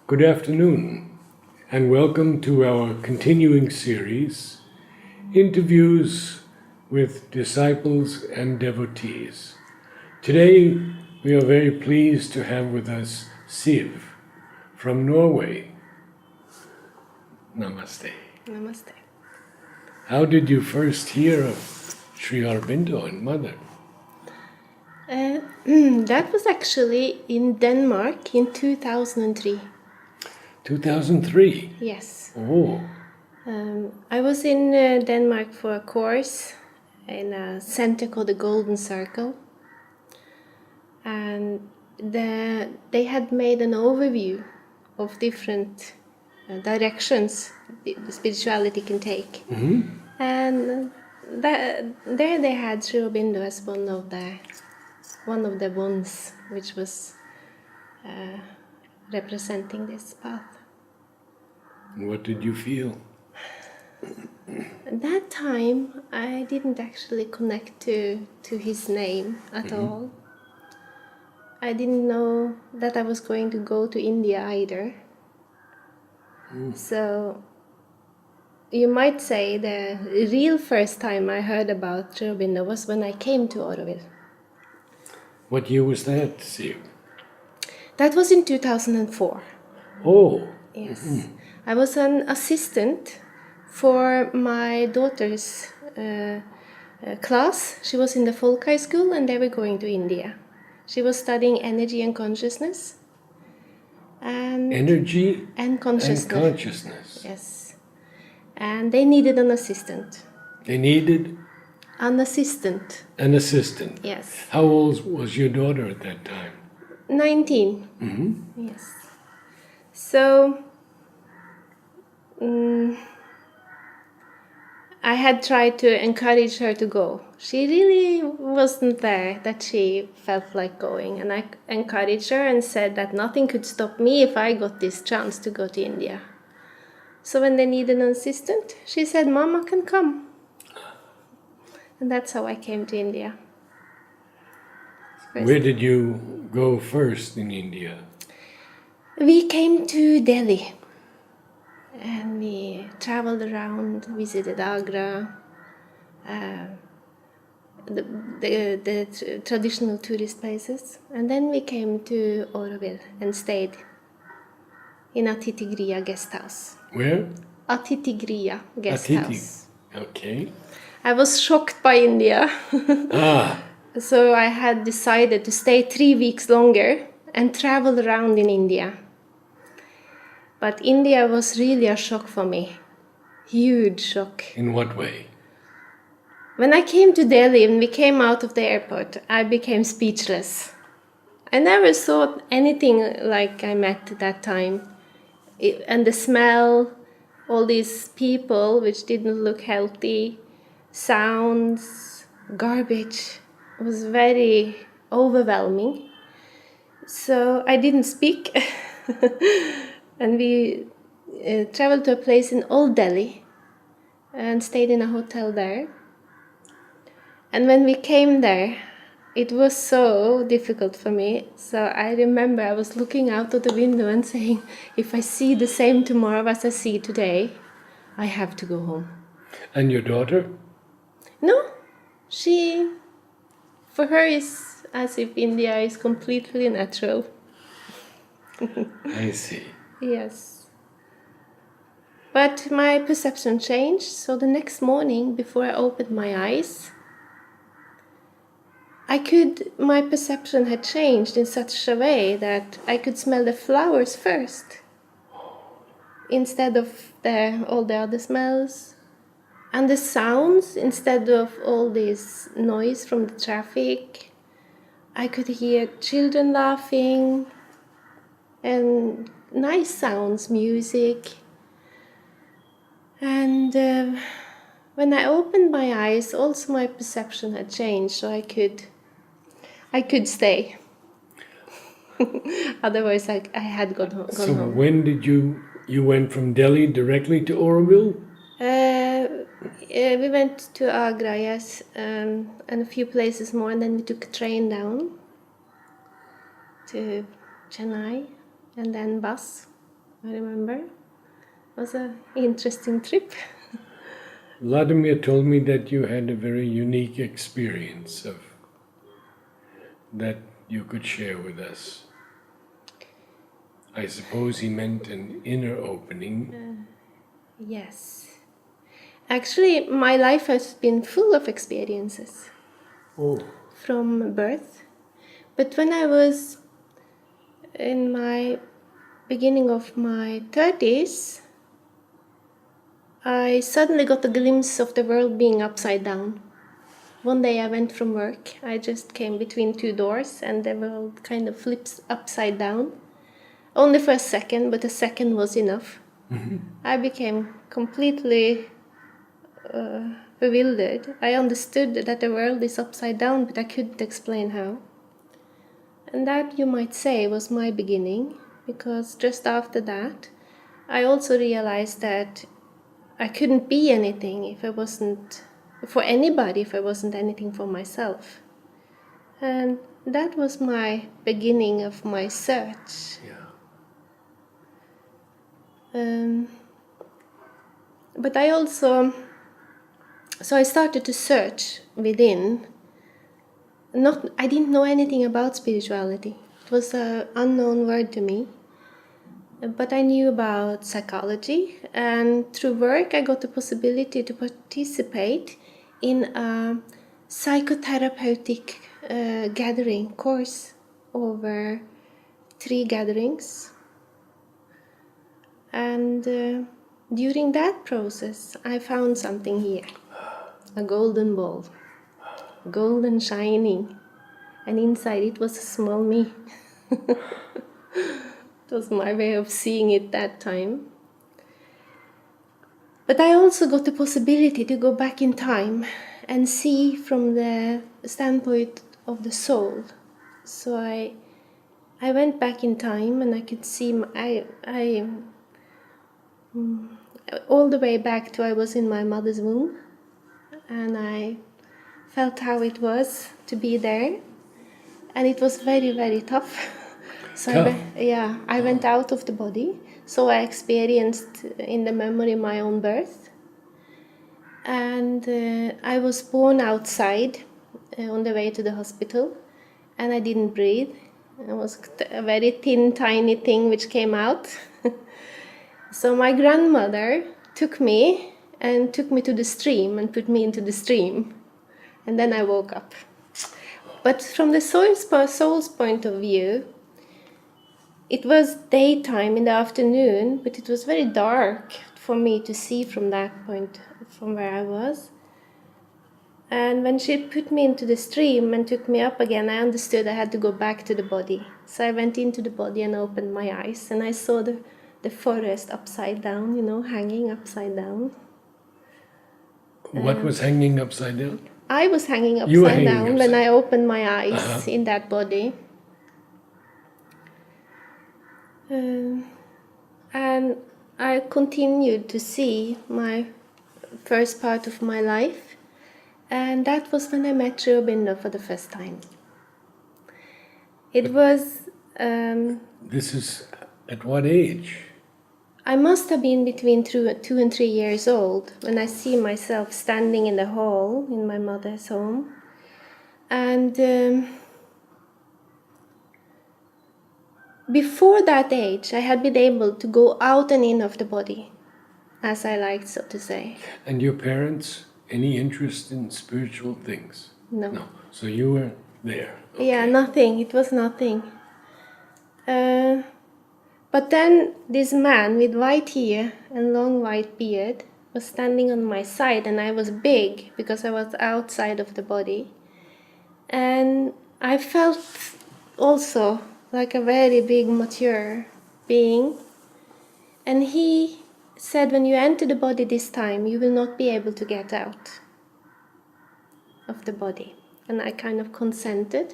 Good afternoon, and welcome to our continuing series, Interviews with Disciples and Devotees. Today, we are very pleased to have with us Siv from Norway. Namaste. Namaste. How did you first hear of Sri Aurobindo and Mother? That was actually in Denmark in 2003. 2003? Yes. Oh, I was in Denmark for a course in a center called the Golden Circle. And they had made an overview of different directions the spirituality can take. And there they had Sri Aurobindo as one of the ones which was representing this path. what did you feel? At that time, I didn't actually connect to his name at all. I didn't know that I was going to go to India either. So you might say the real first time I heard about Sri Aurobindo was when I came to Auroville. What year was that, Siv? That was in 2004. Oh, Yes. I was an assistant for my daughter's class. She was in the folk high school and they were going to India. She was studying energy and consciousness. And energy and consciousness. and consciousness. Yes. And they needed an assistant. They needed An assistant. an assistant. Yes. How old was your daughter at that time? 19. Yes. So I had tried to encourage her to go. She really wasn't there that she felt like going. And I encouraged her and said that nothing could stop me if I got this chance to go to India. So when they needed an assistant, she said, Mama can come. And that's how I came to India. Where did you go first in India? We came to Delhi. And we traveled around, visited Agra, the traditional tourist places. And then we came to Auroville and stayed in Atitigriya guest house. Where? Atitigriya guest Atiti. house. Okay. I was shocked by India. So I had decided to stay 3 weeks longer and travel around in India. But India was really a shock for me. Huge shock. In what way? When I came to Delhi and we came out of the airport, I became speechless. I never thought anything like I met at that time. And the smell, all these people which didn't look healthy, sounds, garbage, was very overwhelming. So I didn't speak. And we traveled to a place in Old Delhi and stayed in a hotel there. And when we came there, it was so difficult for me. So I remember I was looking out of the window and saying, if I see the same tomorrow as I see today, I have to go home. And your daughter? No, for her, is as if India is completely natural. I see. Yes. But my perception changed, so the next morning, before I opened my eyes, my perception had changed in such a way that I could smell the flowers first, instead of all the other smells, and the sounds, instead of all this noise from the traffic. I could hear children laughing, and nice sounds, music. And when I opened my eyes, also my perception had changed, so I could stay. Otherwise, I had gone home. So when did you went from Delhi directly to Auroville? We went to Agra, yes, and a few places more, and then we took a train down to Chennai, and then bus. I remember. It was an interesting trip. Vladimir told me that you had a very unique experience of that you could share with us. I suppose he meant an inner opening. Yes. Actually, my life has been full of experiences Oh, from birth. But when I was in my beginning of my 30s, I suddenly got a glimpse of the world being upside down. One day I went from work. I just came between two doors and the world kind of flips upside down. Only for a second, but a second was enough. I became completely bewildered. I understood that the world is upside down, but I couldn't explain how. And that, you might say, was my beginning, because just after that, I also realized that I couldn't be anything if I wasn't for anybody, if I wasn't anything for myself. And that was my beginning of my search. yeah. But I also, so I started to search within. I didn't know anything about spirituality. It was an unknown word to me. But I knew about psychology, and through work I got the possibility to participate in a psychotherapeutic gathering course over 3 gatherings. And during that process I found something here, a golden ball, golden shining, and inside it was a small me. It was my way of seeing it that time. But I also got the possibility to go back in time and see from the standpoint of the soul. So I went back in time and I could see all the way back to I was in my mother's womb, and I felt how it was to be there, and it was very, very tough. So Tough? I went out of the body, so I experienced in the memory my own birth, and I was born outside on the way to the hospital, and I didn't breathe. It was a very thin, tiny thing which came out. So my grandmother took me to the stream and put me into the stream, and then I woke up. But from the soul's point of view, it was daytime in the afternoon, but it was very dark for me to see from that point, from where I was. And when she put me into the stream and took me up again, I understood I had to go back to the body. So I went into the body and opened my eyes, and I saw the forest upside down, hanging upside down. What was hanging upside down? I was hanging You were upside hanging down when upside- I opened my eyes in that body. And I continued to see my first part of my life, and that was when I met Reuben for the first time. It was, This is at what age? I must have been between 2 and 3 years old when I see myself standing in the hall in my mother's home. And before that age, I had been able to go out and in of the body, as I liked, so to say. And your parents, any interest in spiritual things? No. No. So you were there. Yeah, nothing. It was nothing. But then this man with white hair and long white beard was standing on my side, and I was big because I was outside of the body. And I felt also like a very big, mature being. And he said, when you enter the body this time, you will not be able to get out of the body. And I kind of consented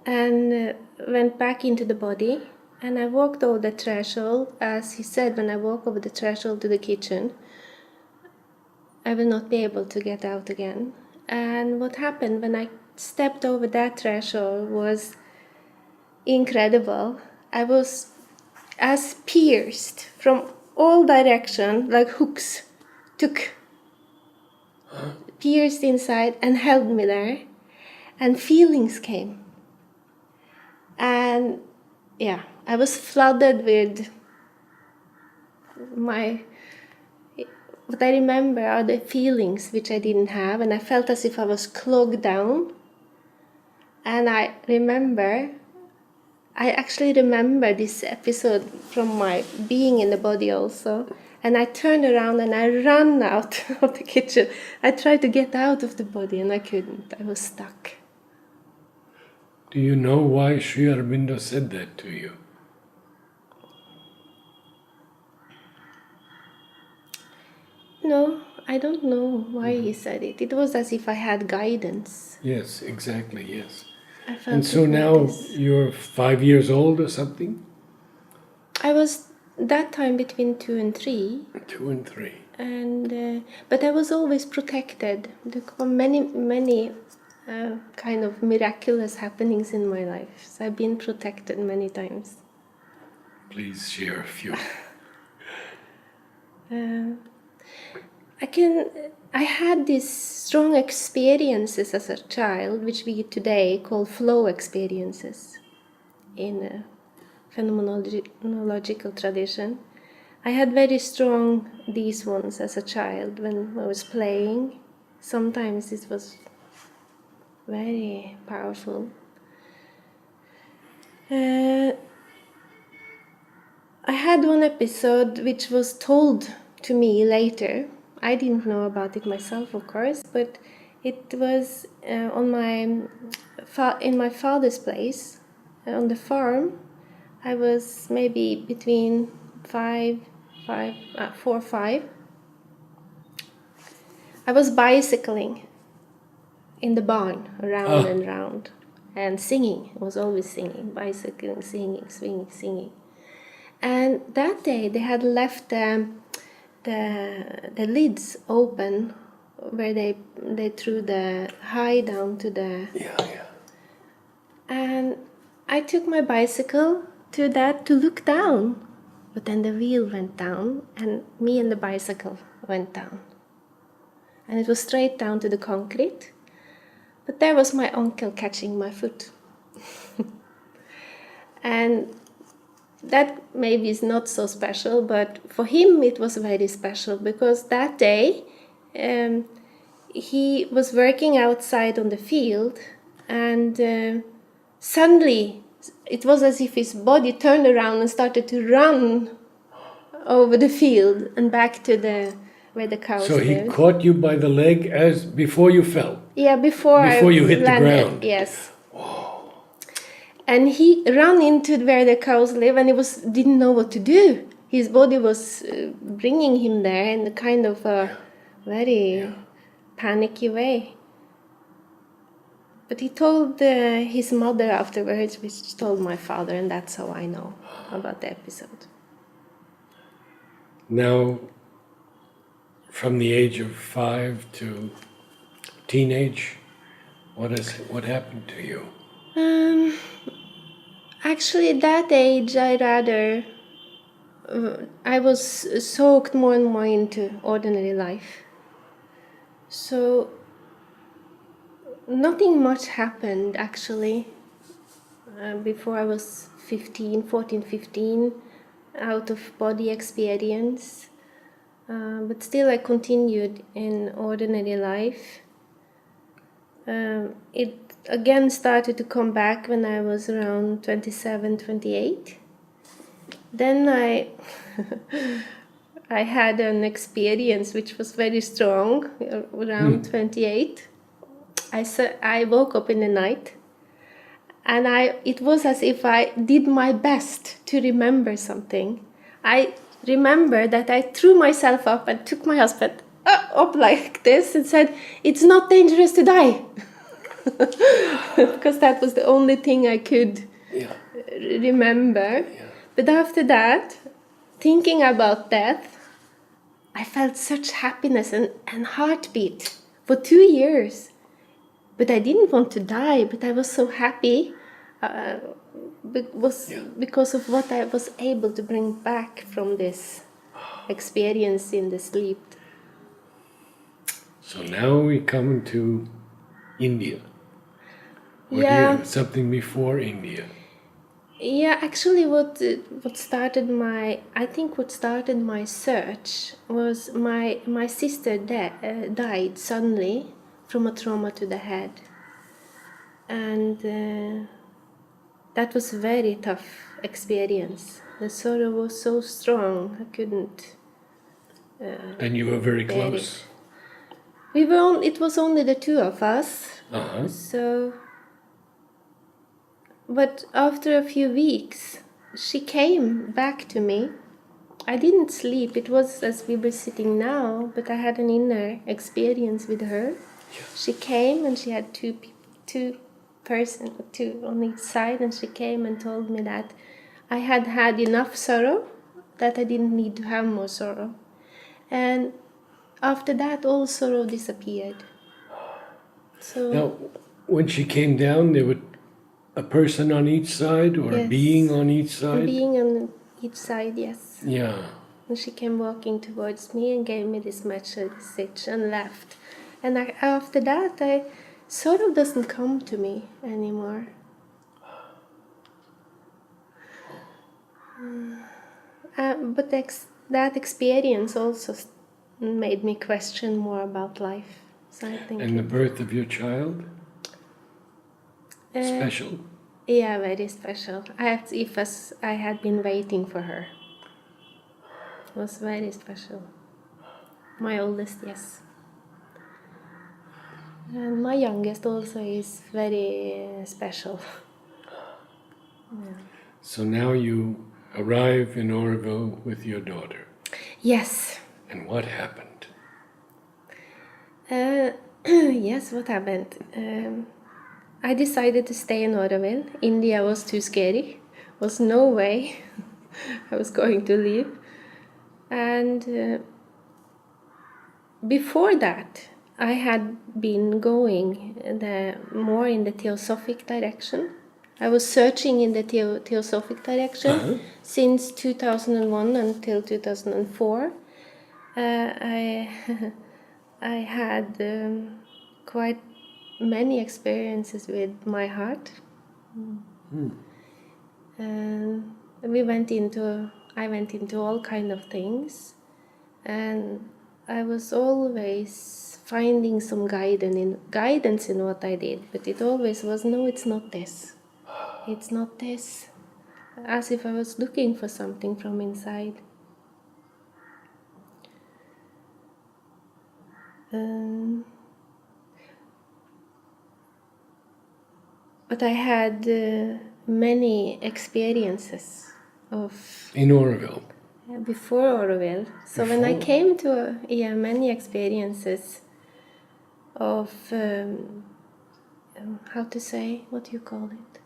and went back into the body. And I walked over the threshold, as he said, when I walk over the threshold to the kitchen, I will not be able to get out again. And what happened when I stepped over that threshold was incredible. I was as pierced from all directions, like hooks, pierced inside and held me there, and feelings came. And yeah, I was flooded with what I remember are the feelings which I didn't have, and I felt as if I was clogged down. And I actually remember this episode from my being in the body also. And I turned around and I ran out of the kitchen. I tried to get out of the body and I couldn't. I was stuck. Do you know why Sri Aurobindo said that to you? No, I don't know why he said it. It was as if I had guidance. Yes, exactly, yes. I felt And so it like now this. you're 5 years old or something? I was that time between 2 and 3. 2 and 3. And but I was always protected. There were many kind of miraculous happenings in my life. So I've been protected many times. Please share a few. I had these strong experiences as a child, which we today call flow experiences in a phenomenological tradition. I had very strong these ones as a child when I was playing. Sometimes it was very powerful. I had one episode which was told to me later. I didn't know about it myself, of course, but it was in my father's place on the farm. I was maybe between 4 or 5. I was bicycling in the barn around and round and singing. I was always singing, bicycling, singing. And that day they had left the lids open where they threw the high down to the... Yeah. And I took my bicycle to look down. But then the wheel went down and me and the bicycle went down. And it was straight down to the concrete. But there was my uncle catching my foot. And that maybe is not so special, but for him it was very special because that day he was working outside on the field and suddenly it was as if his body turned around and started to run over the field and back to where the cows So he lived. caught you by the leg before you fell? Yeah, before you hit landed, the ground? Yes. Whoa. And he ran into where the cows live and he didn't know what to do. His body was bringing him there in a kind of a very panicky way. But he told his mother afterwards, which told my father, and that's how I know about the episode. Now, from the age of 5 to teenage, what happened to you? Actually, at that age, I was soaked more and more into ordinary life. So nothing much happened actually before I was 14, 15, out of body experience. But still I continued in ordinary life. It again started to come back when I was around 27, 28. Then I had an experience which was very strong around 28. I woke up in the night and it was as if I did my best to remember something. I remember that I threw myself up and took my husband up like this and said, "It's not dangerous to die." Because that was the only thing I could remember. Yeah. But after that, thinking about death, I felt such happiness and heartbeat for 2 years. But I didn't want to die, but I was so happy. was because of what I was able to bring back from this experience in the sleep. So now we come to India. Or Yeah. here, something before India. Yeah, actually, what started my search was my sister died suddenly from a trauma to the head, and that was a very tough experience. The sorrow was so strong I couldn't. And you were very bear close. it. It was only the two of us, Uh-huh. so. But after a few weeks, she came back to me. I didn't sleep. It was as we were sitting now, but I had an inner experience with her. She came and she had two on each side, and she came and told me that I had had enough sorrow, that I didn't need to have more sorrow. And after that, all sorrow disappeared. So Now, when she came down, there were a person on each side or a yes, being on each side? being on each side, yes. Yeah. And she came walking towards me and gave me this message and left. And after that, sorrow doesn't come to me anymore. But that experience also made me question more about life. So I think. And the birth of your child? Special? Yeah, very special. I had been waiting for her. It was very special. My oldest, yes. And my youngest also is very special. Yeah. So now you arrive in Oroville with your daughter. Yes. And what happened? Yes, what happened? I decided to stay in Oroville. India was too scary. Was no way I was going to leave. And before that, I had been going more in the theosophic direction. I was searching in the theosophic direction since 2001 until 2004. I I had quite many experiences with my heart, and I went into all kind of things, and I was always finding some guidance in what I did, but it always was, no, it's not this. It's not this. As if I was looking for something from inside. But I had many experiences of In Oroville. before Oroville. So when I came to many experiences of how to say, what do you call it?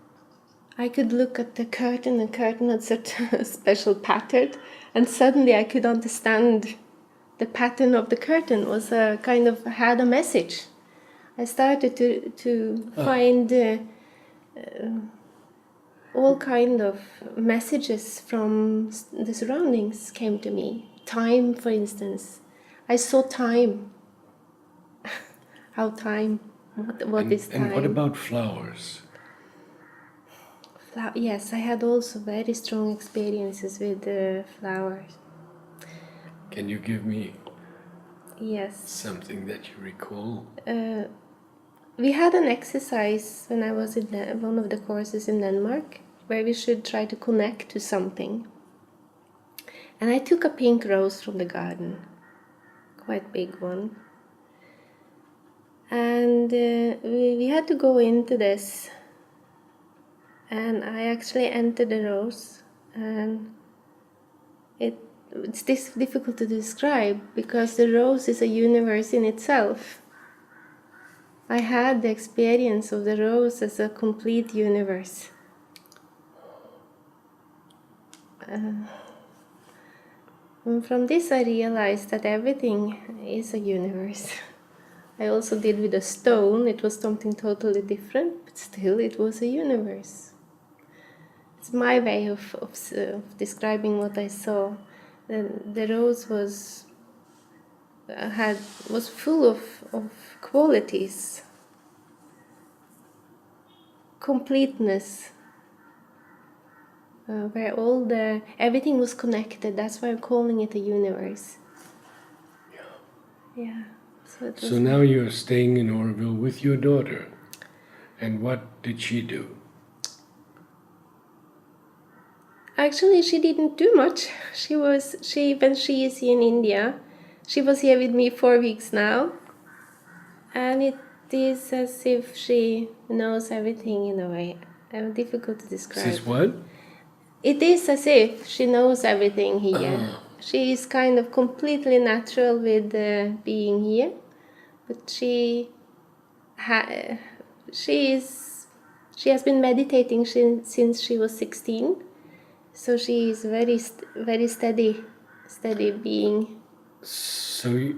I could look at the curtain had such a special pattern, and suddenly I could understand the pattern of the curtain was a kind of had a message. I started to find all kind of messages from the surroundings came to me. Time, for instance. I saw time. How time? What is time? And what about flowers? Yes, I had also very strong experiences with flowers. Can you give me Yes. something that you recall? We had an exercise when I was in one of the courses in Denmark where we should try to connect to something. And I took a pink rose from the garden, quite big one. And we had to go into this. And I actually entered the rose, and it's difficult to describe because the rose is a universe in itself. I had the experience of the rose as a complete universe. And from this I realized that everything is a universe. I also did with a stone. It was something totally different, but still it was a universe. it's my way of describing what I saw. The rose was full of qualities, completeness, where everything was connected. That's why I'm calling it a universe. Yeah. So now you're staying in Oroville with your daughter. And what did she do? Actually, she didn't do much. When she is in India, she was here with me 4 weeks now. And it is as if she knows everything in a way. Difficult to describe. Says what? It is as if she knows everything here. She is kind of completely natural with being here. But she has been meditating since she was 16. So she is very steady being. So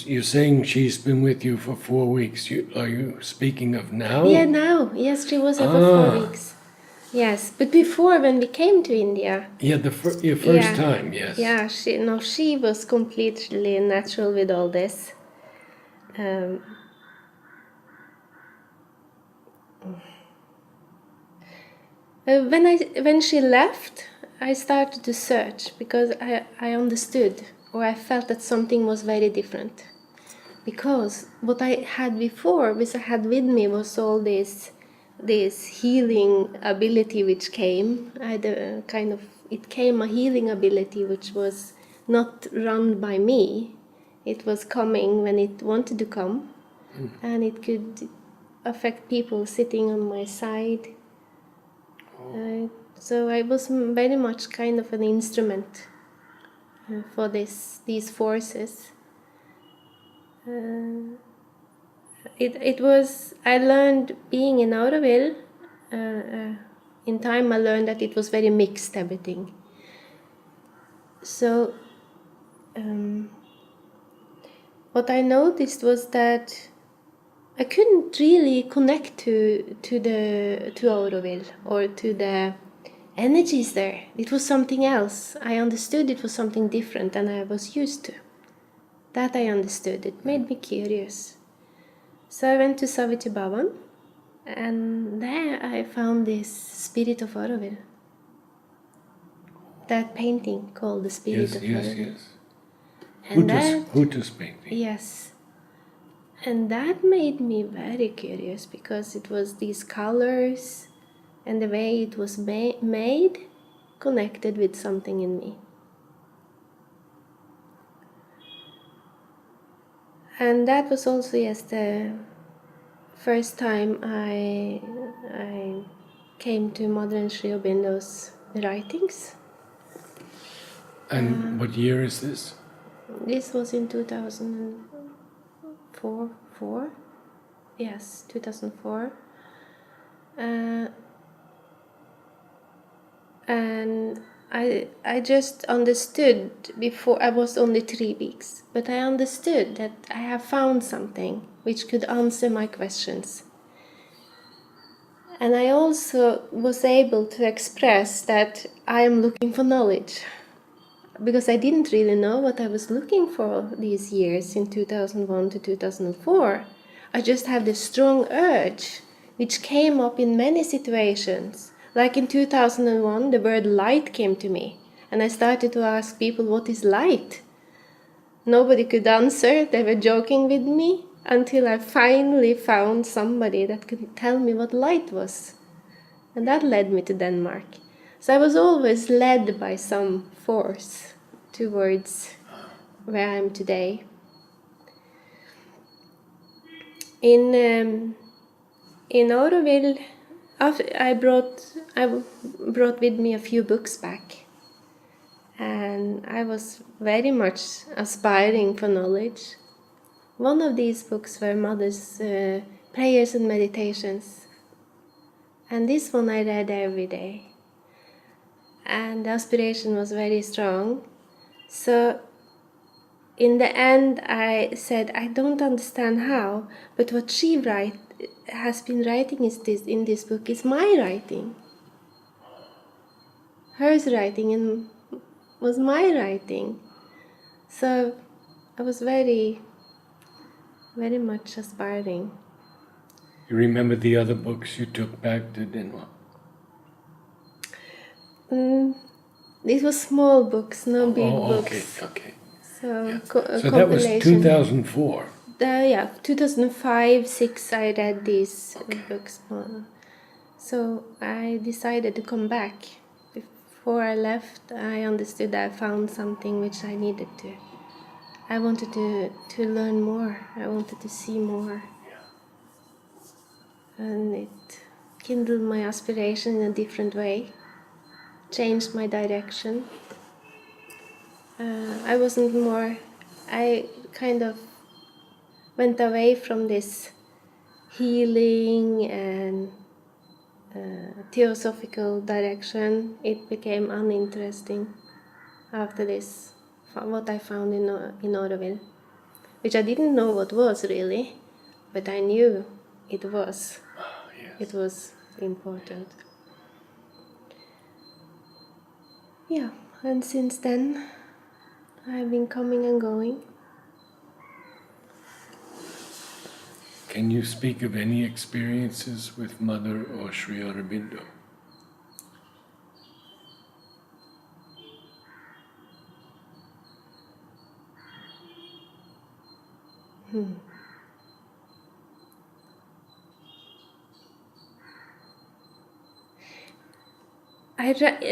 you're saying she's been with you for 4 weeks. Are you speaking of now? Yeah, now. Yes, she was here for 4 weeks. Yes, but before, when we came to India. Yeah, your first time, yes. Yeah, she was completely natural with all this. When she left, I started to search because I understood, or I felt that something was very different. Because what I had before, which I had with me, was all this healing ability which came. It came a healing ability which was not run by me. It was coming when it wanted to come, and it could affect people sitting on my side. So I was very much kind of an instrument for these forces. I learned being in Oroville. In time, I learned that it was very mixed, everything. So, what I noticed was that I couldn't really connect to Oroville or to the energies there. It was something else. I understood it was something different than I was used to. That I understood. It made me curious. So I went to Savitri, and there I found this Spirit of Oroville. That painting called The Spirit of Oroville. Yes. And Hutus painting. Yes. And that made me very curious because it was these colors and the way it was made connected with something in me. And that was also, yes, the first time I came to Mother and Sri Aubindo's writings. And what year is this? This was in 2004. Yes, 2004. And I just understood before. I was only 3 weeks, but I understood that I have found something which could answer my questions. And I also was able to express that I am looking for knowledge, because I didn't really know what I was looking for these years in 2001 to 2004. I just had this strong urge, which came up in many situations. Like in 2001, the word light came to me, and I started to ask people, what is light? Nobody could answer. They were joking with me until I finally found somebody that could tell me what light was. And that led me to Denmark. So I was always led by some force towards where I am today. In Oroville, I brought with me a few books back, and I was very much aspiring for knowledge. One of these books were Mother's Prayers and Meditations, and this one I read every day. And the aspiration was very strong. So in the end I said, I don't understand how, but what she has been writing in this book is my writing. her writing and was my writing. So I was very, very much aspiring. You remember the other books you took back to Denmark? These were small books, no big okay, books. okay. So, Yeah. so that was compilation. 2004. 2005-06 I read these books. So I decided to come back. Before I left, I understood I found something which I needed to. I wanted to learn more. I wanted to see more. And it kindled my aspiration in a different way. Changed my direction. I kind of went away from this healing and theosophical direction. It became uninteresting after this, what I found in Auroville, which I didn't know what was really, but I knew it was. Yes. It was important. Yeah, and since then I've been coming and going. Can you speak of any experiences with Mother or Sri Aurobindo?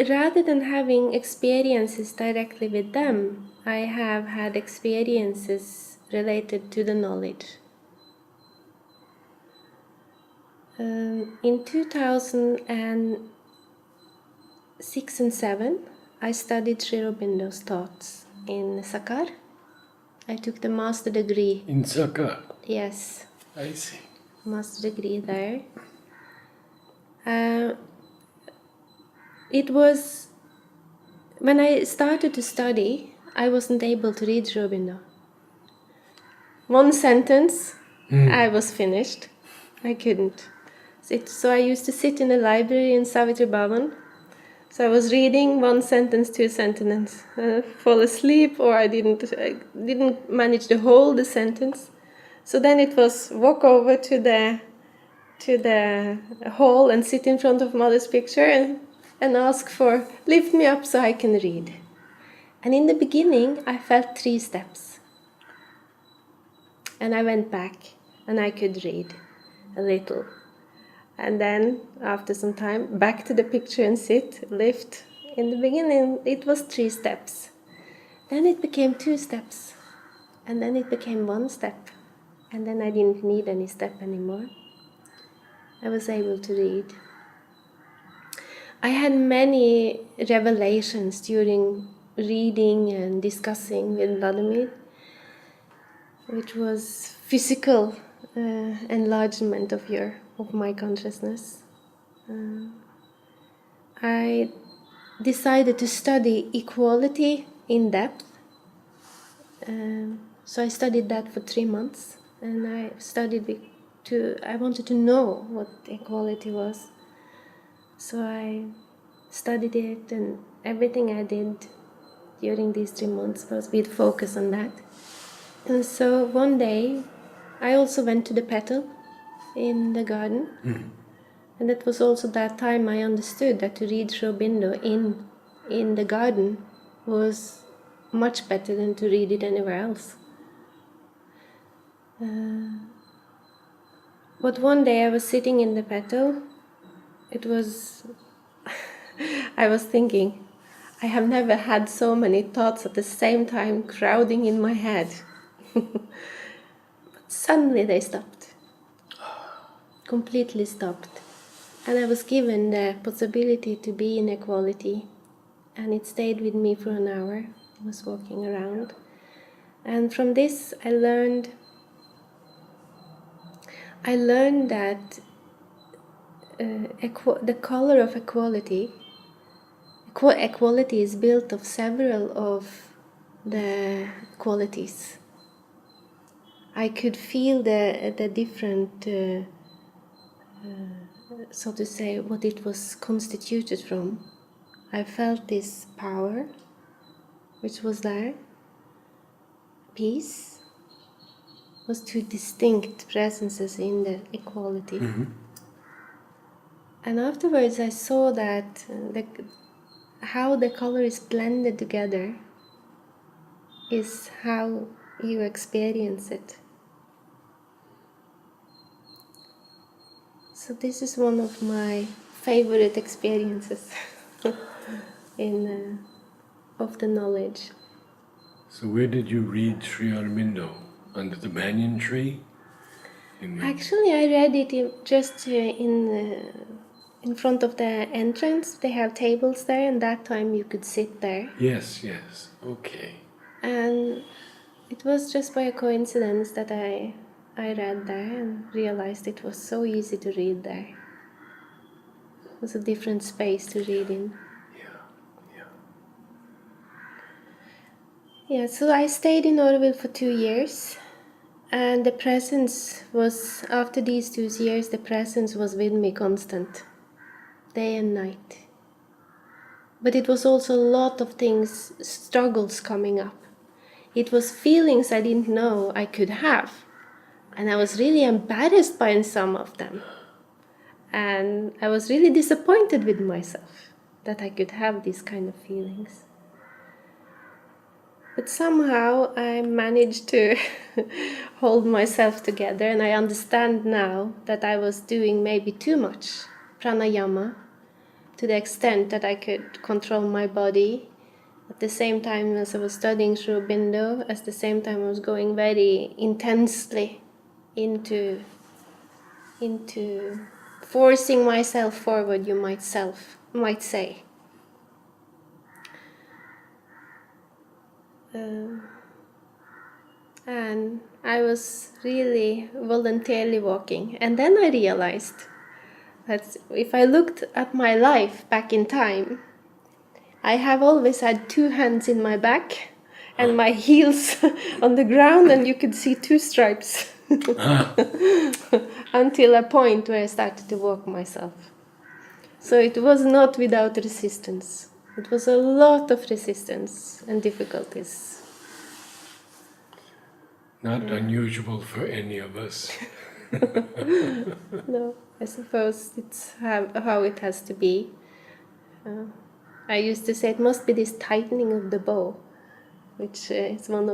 Rather than having experiences directly with them, I have had experiences related to the knowledge. In 2006 and 7, I studied Sri Aurobindo's thoughts in Sakar. I took the master degree. In Sakar? Yes. I see. Master degree there. It was when I started to study, I wasn't able to read Sri Aurobindo. One sentence, I was finished. I couldn't. So I used to sit in the library in Savitri. So I was reading one sentence, two sentences, fall asleep, or I didn't manage to hold the sentence. So then it was walk over to the hall and sit in front of Mother's picture and ask for lift me up so I can read. And in the beginning, I felt 3 steps. And I went back and I could read a little. And then, after some time, back to the picture and sit, lift. In the beginning, it was 3 steps. Then it became 2 steps. And then it became 1 step. And then I didn't need any step anymore. I was able to read. I had many revelations during reading and discussing with Vladimir, which was physical enlargement of my consciousness. I decided to study equality in depth. So I studied that for 3 months, and I wanted to know what equality was. So I studied it, and everything I did during these 3 months was with focus on that. And so one day, I also went to the petal in the garden. And it was also that time I understood that to read Sri Aurobindo in the garden was much better than to read it anywhere else. But one day I was sitting in the petal. I was thinking, I have never had so many thoughts at the same time crowding in my head. But suddenly they stopped. Completely stopped. And I was given the possibility to be in equality. And it stayed with me for an hour. I was walking around. And from this I learned that the color of equality is built of several of the qualities. I could feel the different, so to say, what it was constituted from. I felt this power, which was there. Peace was two distinct presences in the equality. And afterwards I saw that how the color is blended together is how you experience it. So this is one of my favorite experiences of the knowledge. So where did you read Sri Aurobindo? Under the banyan tree? Actually, I read it in front of the entrance. They have tables there, and that time you could sit there. Yes. Okay. And it was just by a coincidence that I read there and realized it was so easy to read there. It was a different space to read in. Yeah, so I stayed in Auroville for 2 years. And the presence was, after these 2 years, the presence was with me constant, day and night. But it was also a lot of things, struggles coming up. It was feelings I didn't know I could have. And I was really embarrassed by some of them. And I was really disappointed with myself that I could have these kind of feelings. But somehow I managed to hold myself together, and I understand now that I was doing maybe too much pranayama to the extent that I could control my body. At the same time as I was studying Sri Aurobindo, at the same time I was going very intensely into forcing myself forward, you might say. And I was really voluntarily walking. And then I realized that if I looked at my life back in time, I have always had 2 hands in my back and my heels on the ground, and you could see 2 stripes until a point where I started to walk myself. So it was not without resistance. It was a lot of resistance and difficulties. Not unusual for any of us. No, I suppose it's how it has to be. I used to say it must be this tightening of the bow, which is one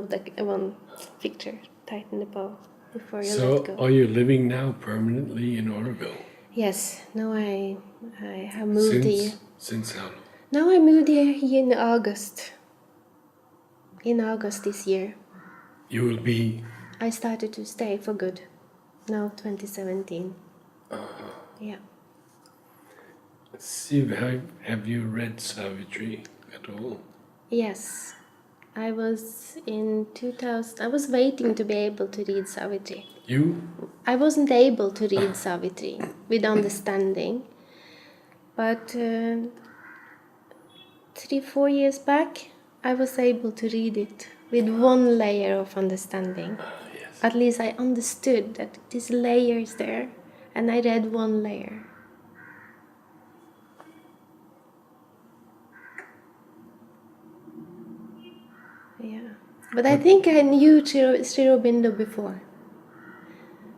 picture, tighten the bow before you let go. So are you living now permanently in Auroville? Yes, now I have moved here. Since how long? Now I moved here in August. In August this year. You will be... I started to stay for good. Now 2017. Yeah. See, have you read Savitri at all? Yes. I was waiting to be able to read Savitri. You? I wasn't able to read Savitri with understanding. But 3-4 years back, I was able to read it with one layer of understanding. Yes. At least I understood that this layer is there, and I read one layer. Yeah. But I think I knew Sri Aurobindo before.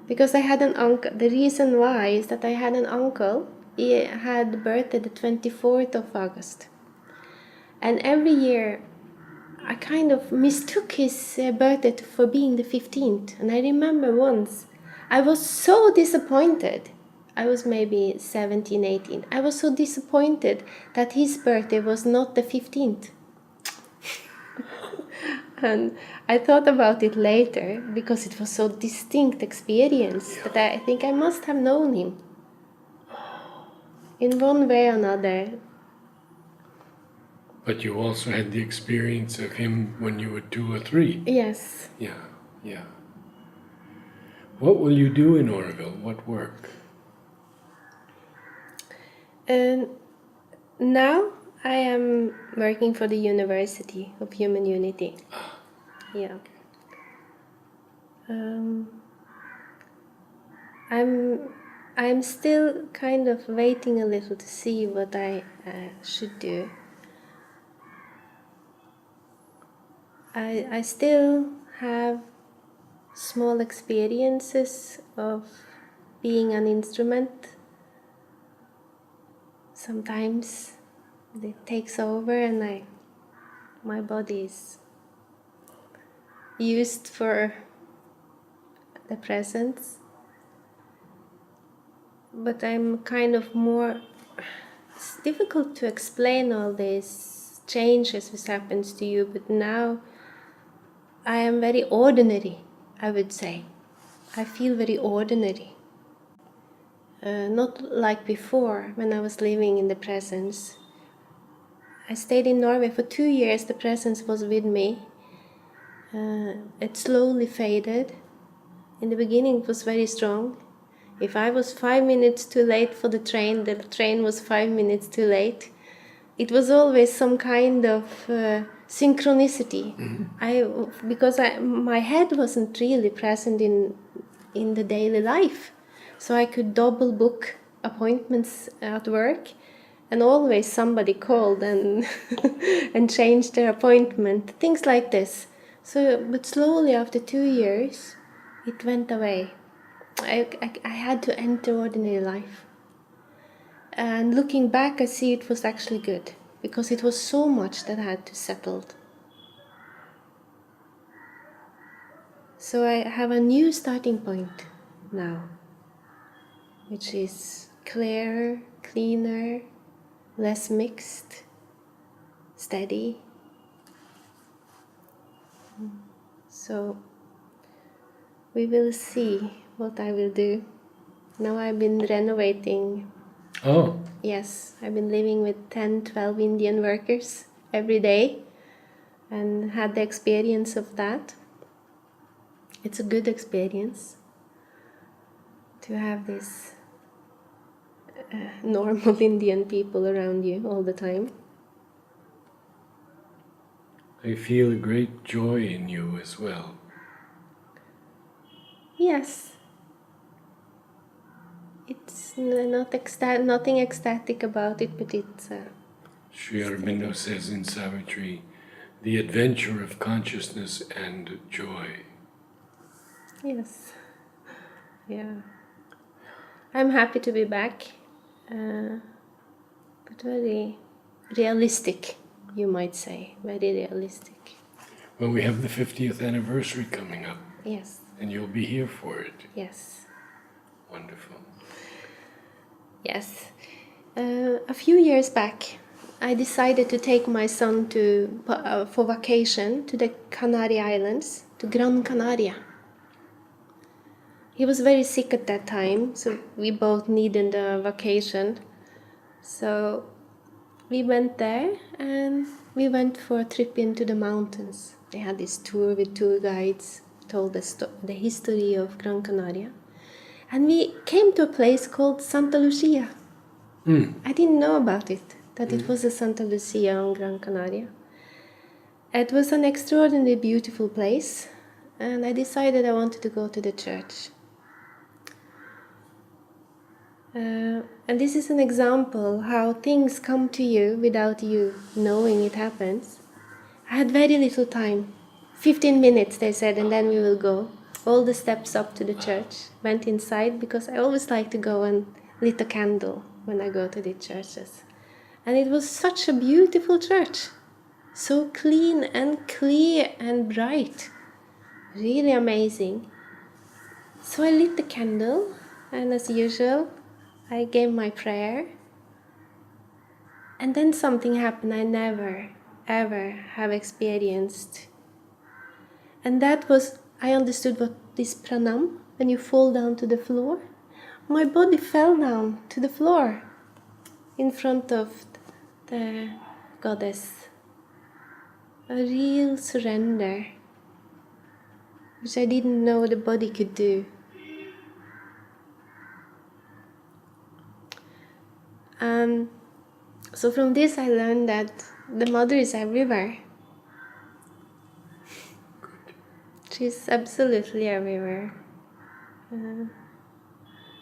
Because I had an uncle. The reason why is that I had an uncle. He had birthday the 24th of August. And every year I kind of mistook his birthday for being the 15th. And I remember once I was so disappointed. I was maybe 17, 18. I was so disappointed that his birthday was not the 15th. And I thought about it later because it was so distinct experience that I think I must have known him in one way or another. But you also had the experience of him when you were 2 or 3. Yes. Yeah. What will you do in Auroville? What work? And now I am working for the University of Human Unity. Yeah. I'm still kind of waiting a little to see what I should do. I still have small experiences of being an instrument. Sometimes it takes over and my body is used for the presence. But I'm kind of more... It's difficult to explain all these changes which happens to you, but now I am very ordinary, I would say. I feel very ordinary. Not like before, when I was living in the presence. I stayed in Norway for 2 years, the presence was with me. It slowly faded. In the beginning it was very strong. If I was 5 minutes too late for the train was 5 minutes too late. It was always some kind of synchronicity. Because my head wasn't really present in the daily life. So I could double book appointments at work, and always somebody called and and changed their appointment. Things like this. But slowly after 2 years, it went away. I had to enter ordinary life. And looking back, I see it was actually good, because it was so much that I had to settle. So I have a new starting point now, which is clearer, cleaner, less mixed, steady. So we will see what I will do. Now I've been renovating. Oh. Yes, I've been living with 10, 12 Indian workers every day and had the experience of that. It's a good experience to have these normal Indian people around you all the time. I feel a great joy in you as well. Yes. It's nothing ecstatic about it, but it's... Sri Aurobindo says in Savitri, the adventure of consciousness and joy. Yes. Yeah. I'm happy to be back, but very realistic, you might say. Very realistic. Well, we have the 50th anniversary coming up. Yes. And you'll be here for it. Yes. Wonderful. Yes. A few years back, I decided to take my son for vacation to the Canary Islands, to Gran Canaria. He was very sick at that time, so we both needed a vacation. So we went there, and we went for a trip into the mountains. They had this tour with tour guides, told the history of Gran Canaria. And we came to a place called Santa Lucia. I didn't know about it, that it was a Santa Lucia on Gran Canaria. It was an extraordinarily beautiful place, and I decided I wanted to go to the church. And this is an example how things come to you without you knowing it happens. I had very little time. 15 minutes, they said, and then we will go. All the steps up to the church. Went inside, because I always like to go and lit a candle when I go to the churches. And it was such a beautiful church. So clean and clear and bright. Really amazing. So I lit the candle, and as usual, I gave my prayer. And then something happened I never, ever have experienced. And that was, I understood what this pranam, when you fall down to the floor. My body fell down to the floor in front of the goddess. A real surrender, which I didn't know the body could do. So from this I learned that the mother is everywhere. She's absolutely everywhere.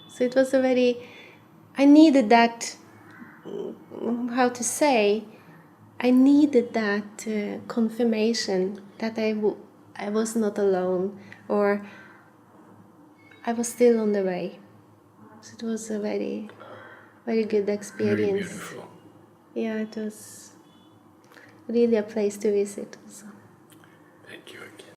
So it was I needed that, I needed that confirmation that I was not alone, or I was still on the way. So it was a very, very good Very experience. beautiful. Yeah, it was really a place to visit also. Thank you.